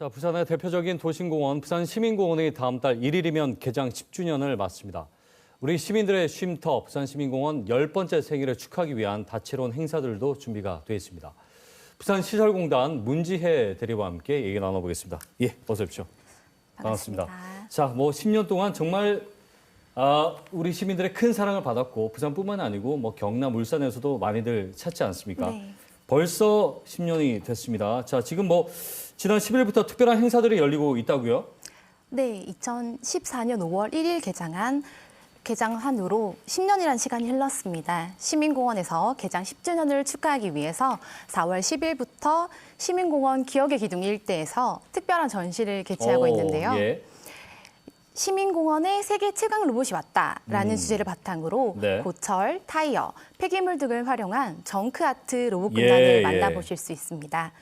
자, 부산의 대표적인 도심공원 부산시민공원이 다음 달 1일이면 개장 10주년을 맞습니다. 우리 시민들의 쉼터 부산시민공원 10번째 생일을 축하하기 위한 다채로운 행사들도 준비가 되어 있습니다. 부산시설공단 문지혜 대리와 함께 얘기 나눠보겠습니다. 예, 어서 오십시오. 반갑습니다. 자, 10년 동안 정말 우리 시민들의 큰 사랑을 받았고 부산뿐만 아니고 경남, 울산에서도 많이들 찾지 않습니까? 네. 벌써 10년이 됐습니다. 자, 지금 지난 10일부터 특별한 행사들이 열리고 있다고요? 네, 2014년 5월 1일 개장한 후로 10년이라는 시간이 흘렀습니다. 시민공원에서 개장 10주년을 축하하기 위해서 4월 10일부터 시민공원 기억의 기둥 일대에서 특별한 전시를 개최하고 있는데요. 예. 시민공원에 세계 최강 로봇이 왔다라는 주제를 바탕으로 네. 고철, 타이어, 폐기물 등을 활용한 정크아트 로봇 공간을 예. 만나보실 수 있습니다.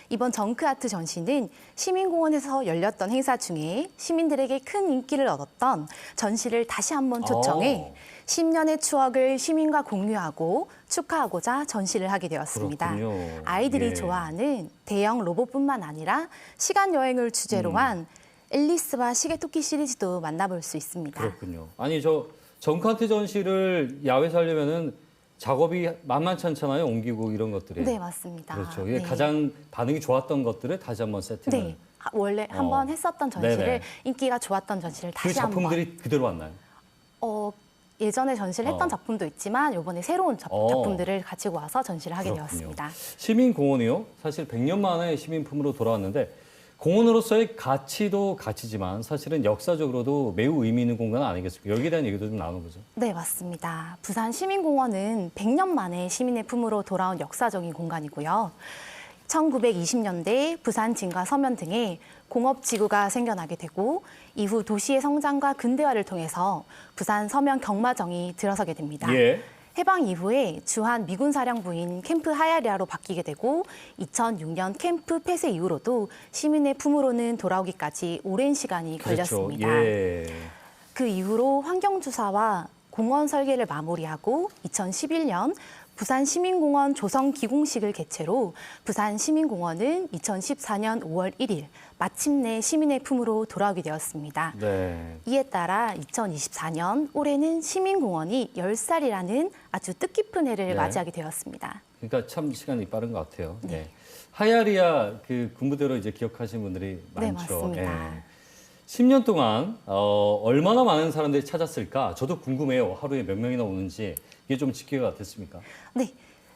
이번 정크아트 전시는 시민공원에서 열렸던 행사 중에 시민들에게 큰 인기를 얻었던 전시를 다시 한번 초청해 10년의 추억을 시민과 공유하고 축하하고자 전시를 하게 되었습니다. 그렇군요. 아이들이 예. 좋아하는 대형 로봇뿐만 아니라 시간 여행을 주제로 한 앨리스와 시계토끼 시리즈도 만나볼 수 있습니다. 그렇군요. 아니, 정카트 전시를 야외에서 하려면은 작업이 만만치 않잖아요. 옮기고 이런 것들이. 네, 맞습니다. 그렇죠. 이게 네. 가장 반응이 좋았던 것들을 다시 한번 세팅을. 네, 원래 한번 했었던 전시를 네네. 인기가 좋았던 전시를 그 다시 한번. 작품들이 그대로 왔나요? 예전에 전시를 했던 작품도 있지만 이번에 새로운 작품들을 가지고 와서 전시를 하게 그렇군요. 되었습니다. 시민공원이요. 사실 100년 만에 시민품으로 돌아왔는데 공원으로서의 가치도 가치지만 사실은 역사적으로도 매우 의미 있는 공간 아니겠습니까? 여기에 대한 얘기도 좀 나눠보죠. 네, 맞습니다. 부산 시민공원은 100년 만에 시민의 품으로 돌아온 역사적인 공간이고요. 1920년대 부산 진과 서면 등의 공업지구가 생겨나게 되고 이후 도시의 성장과 근대화를 통해서 부산 서면 경마정이 들어서게 됩니다. 예. 해방 이후에 주한 미군 사령부인 캠프 하야리아로 바뀌게 되고 2006년 캠프 폐쇄 이후로도 시민의 품으로는 돌아오기까지 오랜 시간이 걸렸습니다. 그렇죠. 예. 그 이후로 환경주사와 공원 설계를 마무리하고 2011년 부산시민공원 조성 기공식을 개최로 부산시민공원은 2014년 5월 1일 마침내 시민의 품으로 돌아오게 되었습니다. 네. 이에 따라 2024년 올해는 시민공원이 10살이라는 아주 뜻깊은 해를 네. 맞이하게 되었습니다. 그러니까 참 시간이 빠른 것 같아요. 네. 하야리아 그 군부대로 이제 기억하시는 분들이 네, 많죠. 맞습니다. 10년 동안 얼마나 많은 사람들이 찾았을까? 저도 궁금해요. 하루에 몇 명이나 오는지. 이게 좀 지켜가 됐습니까? 네.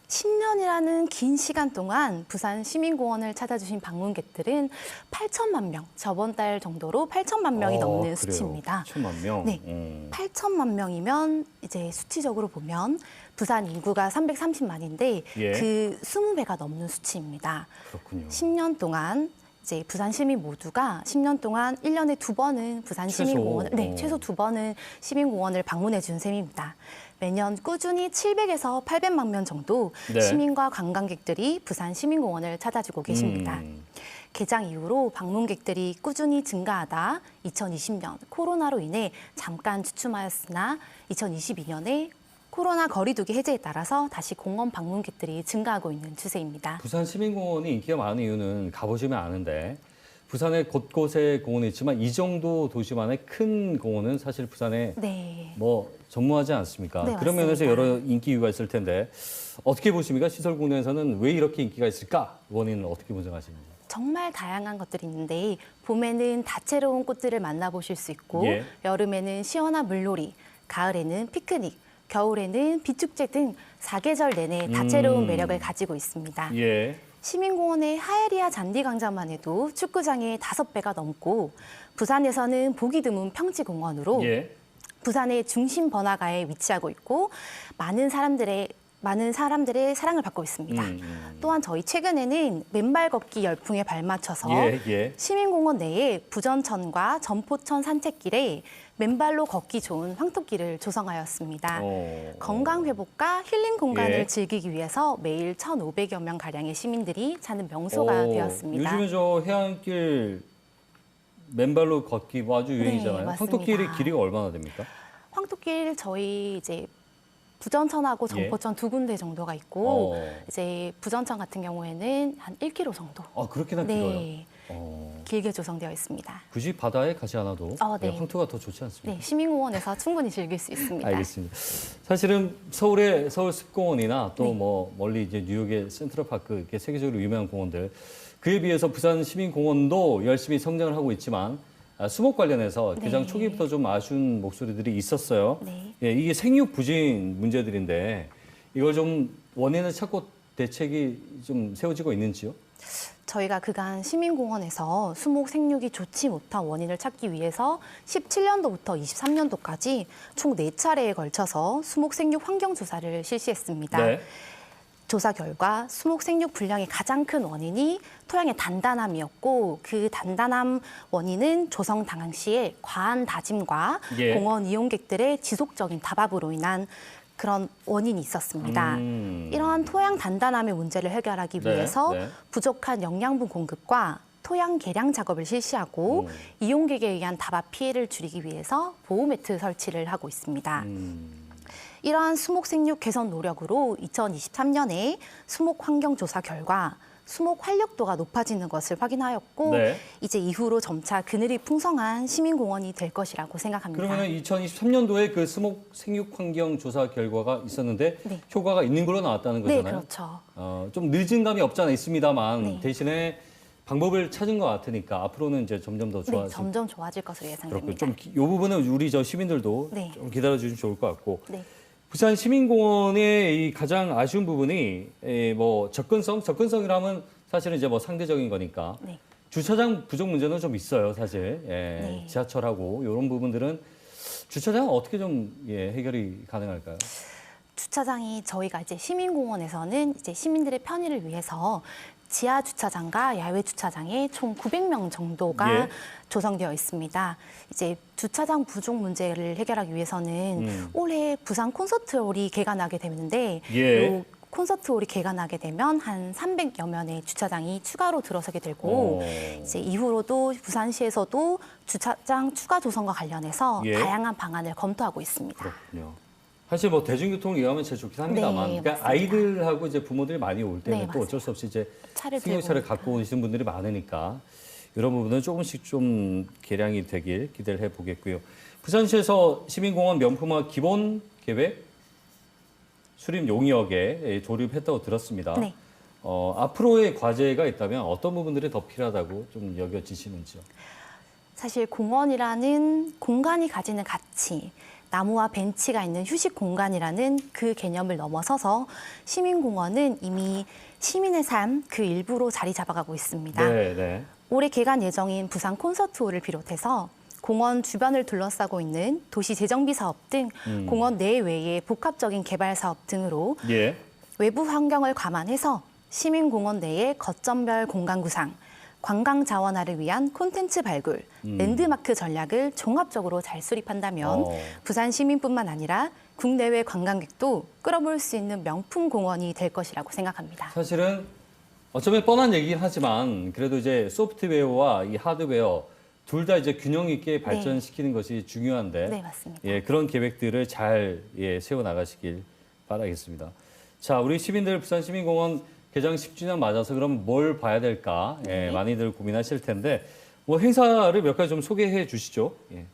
10년이라는 긴 시간 동안 부산 시민공원을 찾아주신 방문객들은 8천만 명, 저번 달 정도로 8천만 명이 넘는 그래요. 수치입니다. 8천만 명? 네, 8천만 명이면 이제 수치적으로 보면 부산 인구가 330만인데 예. 그 20배가 넘는 수치입니다. 그렇군요. 10년 동안 이제 부산 시민 모두가 10년 동안 1년에 2번은 부산 시민공원을 최소 2번은 시민공원을 방문해 준 셈입니다. 매년 꾸준히 700에서 800만 명 정도 네. 시민과 관광객들이 부산 시민공원을 찾아주고 계십니다. 개장 이후로 방문객들이 꾸준히 증가하다 2020년 코로나로 인해 잠깐 주춤하였으나 2022년에 코로나 거리두기 해제에 따라서 다시 공원 방문객들이 증가하고 있는 추세입니다. 부산 시민공원이 인기가 많은 이유는 가보시면 아는데 부산의 곳곳에 공원이 있지만 이 정도 도시만의 큰 공원은 사실 부산에 네. 전무하지 않습니까? 네, 그런 면에서 맞습니다. 여러 인기 이유가 있을 텐데 어떻게 보십니까? 시설국내에서는 왜 이렇게 인기가 있을까? 원인은 어떻게 분석하시는지. 정말 다양한 것들이 있는데 봄에는 다채로운 꽃들을 만나보실 수 있고 예. 여름에는 시원한 물놀이, 가을에는 피크닉, 겨울에는 비축제 등 사계절 내내 다채로운 매력을 가지고 있습니다. 예. 시민공원의 하야리아 잔디광장만 해도 축구장의 5배가 넘고 부산에서는 보기 드문 평지공원으로 예. 부산의 중심 번화가에 위치하고 있고 많은 사람들의 사랑을 받고 있습니다. 또한 저희 최근에는 맨발 걷기 열풍에 발맞춰서 예. 시민공원 내에 부전천과 전포천 산책길에 맨발로 걷기 좋은 황토길을 조성하였습니다. 건강 회복과 힐링 공간을 예. 즐기기 위해서 매일 1,500여 명 가량의 시민들이 찾는 명소가 되었습니다. 요즘에 저 해안길 맨발로 걷기 아주 유행이잖아요. 맞습니다. 황토길의 길이가 얼마나 됩니까? 황토길 저희 이제 부전천하고 전포천 두 군데 정도가 있고 이제 부전천 같은 경우에는 한 1km 정도. 그렇게나 길어요? 네. 길게 조성되어 있습니다. 굳이 바다에 가지 않아도 네. 황토가 더 좋지 않습니까? 네, 시민공원에서 충분히 즐길 수 있습니다. 알겠습니다. 사실은 서울의 서울숲공원이나 또 네. 뭐 멀리 이제 뉴욕의 센트럴파크 이렇게 세계적으로 유명한 공원들 그에 비해서 부산 시민공원도 열심히 성장을 하고 있지만 수목 관련해서 네. 개장 초기부터 좀 아쉬운 목소리들이 있었어요. 네. 예, 이게 생육 부진 문제들인데 이걸 좀 원인을 찾고 대책이 좀 세워지고 있는지요? 저희가 그간 시민공원에서 수목 생육이 좋지 못한 원인을 찾기 위해서 17년도부터 23년도까지 총 4차례에 걸쳐서 수목 생육 환경 조사를 실시했습니다. 네. 조사 결과 수목 생육 불량의 가장 큰 원인이 토양의 단단함이었고 그 단단함 원인은 조성 당시에 과한 다짐과 예. 공원 이용객들의 지속적인 다밥으로 인한 그런 원인이 있었습니다. 이러한 토양 단단함의 문제를 해결하기 네, 위해서 네. 부족한 영양분 공급과 토양 개량 작업을 실시하고 이용객에 의한 다밥 피해를 줄이기 위해서 보호 매트 설치를 하고 있습니다. 이러한 수목 생육 개선 노력으로 2023년에 수목 환경 조사 결과 수목 활력도가 높아지는 것을 확인하였고 네. 이제 이후로 점차 그늘이 풍성한 시민공원이 될 것이라고 생각합니다. 그러면 2023년도에 그 수목 생육 환경 조사 결과가 있었는데 네. 효과가 있는 걸로 나왔다는 네, 거잖아요. 그렇죠. 좀 늦은 감이 없지 않아 있습니다만 네. 대신에 방법을 찾은 것 같으니까 앞으로는 이제 점점 더 네, 좋아질 점점 좋아질 것으로 그렇고 예상됩니다. 좀이 부분은 우리 저 시민들도 네. 좀 기다려 주시면 좋을 것 같고 네. 부산 시민공원의 이 가장 아쉬운 부분이 뭐 접근성이라면 사실은 이제 뭐 상대적인 거니까 네. 주차장 부족 문제는 좀 있어요, 사실. 네. 지하철하고 이런 부분들은 주차장은 어떻게 좀 해결이 가능할까요? 주차장이 저희가 이제 시민공원에서는 이제 시민들의 편의를 위해서 지하 주차장과 야외 주차장에 총 900명 정도가 예. 조성되어 있습니다. 이제 주차장 부족 문제를 해결하기 위해서는 올해 부산 콘서트홀이 개관하게 되는데 예. 요 콘서트홀이 개관하게 되면 한 300여 면의 주차장이 추가로 들어서게 되고 이제 이후로도 부산시에서도 주차장 추가 조성과 관련해서 예. 다양한 방안을 검토하고 있습니다. 그렇군요. 사실 뭐 대중교통을 이용하면 제일 좋긴 합니다만, 네, 그러니까 맞습니다. 아이들하고 이제 부모들이 많이 올 때는 네, 또 어쩔 수 없이 이제 차를 승용차를 들고 갖고 오시는 분들이 많으니까 이런 부분은 조금씩 좀 개량이 되길 기대를 해보겠고요. 부산시에서 시민공원 명품화 기본 계획 수립 용역에 조립했다고 들었습니다. 네. 앞으로의 과제가 있다면 어떤 부분들이 더 필요하다고 좀 여겨지시는지요? 사실 공원이라는 공간이 가지는 가치, 나무와 벤치가 있는 휴식 공간이라는 그 개념을 넘어서서 시민공원은 이미 시민의 삶 그 일부로 자리 잡아가고 있습니다. 네, 네. 올해 개관 예정인 부산 콘서트홀을 비롯해서 공원 주변을 둘러싸고 있는 도시 재정비 사업 등 공원 내외의 복합적인 개발 사업 등으로 예. 외부 환경을 감안해서 시민공원 내의 거점별 공간 구상, 관광 자원화를 위한 콘텐츠 발굴, 랜드마크 전략을 종합적으로 잘 수립한다면 부산 시민뿐만 아니라 국내외 관광객도 끌어모을 수 있는 명품 공원이 될 것이라고 생각합니다. 사실은 어쩌면 뻔한 얘기긴 하지만 그래도 이제 소프트웨어와 이 하드웨어 둘 다 이제 균형 있게 발전시키는 것이 중요한데 네, 맞습니다. 그런 계획들을 잘 세워 나가시길 바라겠습니다. 자, 우리 시민들 부산 시민공원 개장 10주년 맞아서 그럼 뭘 봐야 될까? 많이들 고민하실 텐데 뭐 행사를 몇 가지 좀 소개해 주시죠. 네.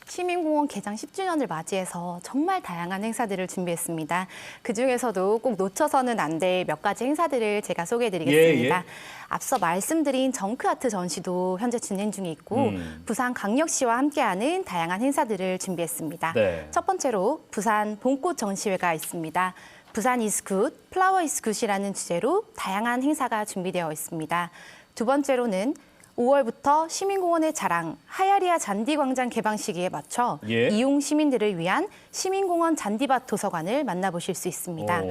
시민공원 개장 10주년을 맞이해서 정말 다양한 행사들을 준비했습니다. 그중에서도 꼭 놓쳐서는 안 될 몇 가지 행사들을 제가 소개해드리겠습니다. 예. 앞서 말씀드린 정크아트 전시도 현재 진행 중에 있고 부산광역시와 함께하는 다양한 행사들을 준비했습니다. 네. 첫 번째로 부산 봄꽃 전시회가 있습니다. 부산 is good, 플라워 is good이라는 주제로 다양한 행사가 준비되어 있습니다. 두 번째로는 5월부터 시민공원의 자랑 하야리아 잔디광장 개방 시기에 맞춰 이용 시민들을 위한 시민공원 잔디밭 도서관을 만나보실 수 있습니다.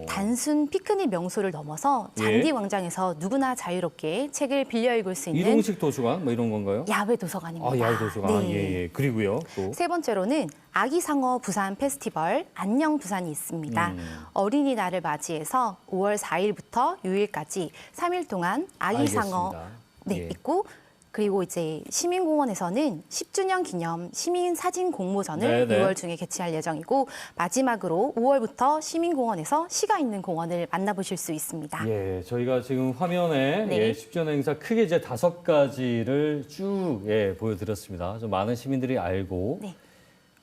단순 피크닉 명소를 넘어서 잔디광장에서 누구나 자유롭게 책을 빌려 읽을 수 있는 이동식 도서관 뭐 이런 건가요? 야외 도서관입니다. 야외 도서관. 네. 그리고요. 또. 세 번째로는 아기상어 부산 페스티벌 안녕 부산이 있습니다. 어린이날을 맞이해서 5월 4일부터 6일까지 3일 동안 아기상어 알겠습니다. 있고 그리고 이제 시민공원에서는 10주년 기념 시민 사진 공모전을 네네. 6월 중에 개최할 예정이고 마지막으로 5월부터 시민공원에서 시가 있는 공원을 만나보실 수 있습니다. 예, 저희가 지금 화면에 네. 예, 10주년 행사 크게 이제 5가지를 쭉 예, 보여드렸습니다. 좀 많은 시민들이 알고 네.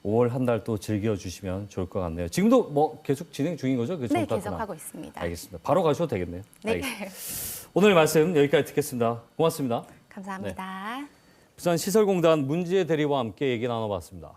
5월 한 달 또 즐겨주시면 좋을 것 같네요. 지금도 뭐 계속 진행 중인 거죠? 그 네, 정답 계속하고 있습니다. 알겠습니다. 바로 가셔도 되겠네요. 네. 알겠습니다. 오늘 말씀 여기까지 듣겠습니다. 고맙습니다. 감사합니다. 부산시설공단 문지혜 대리와 함께 얘기 나눠봤습니다.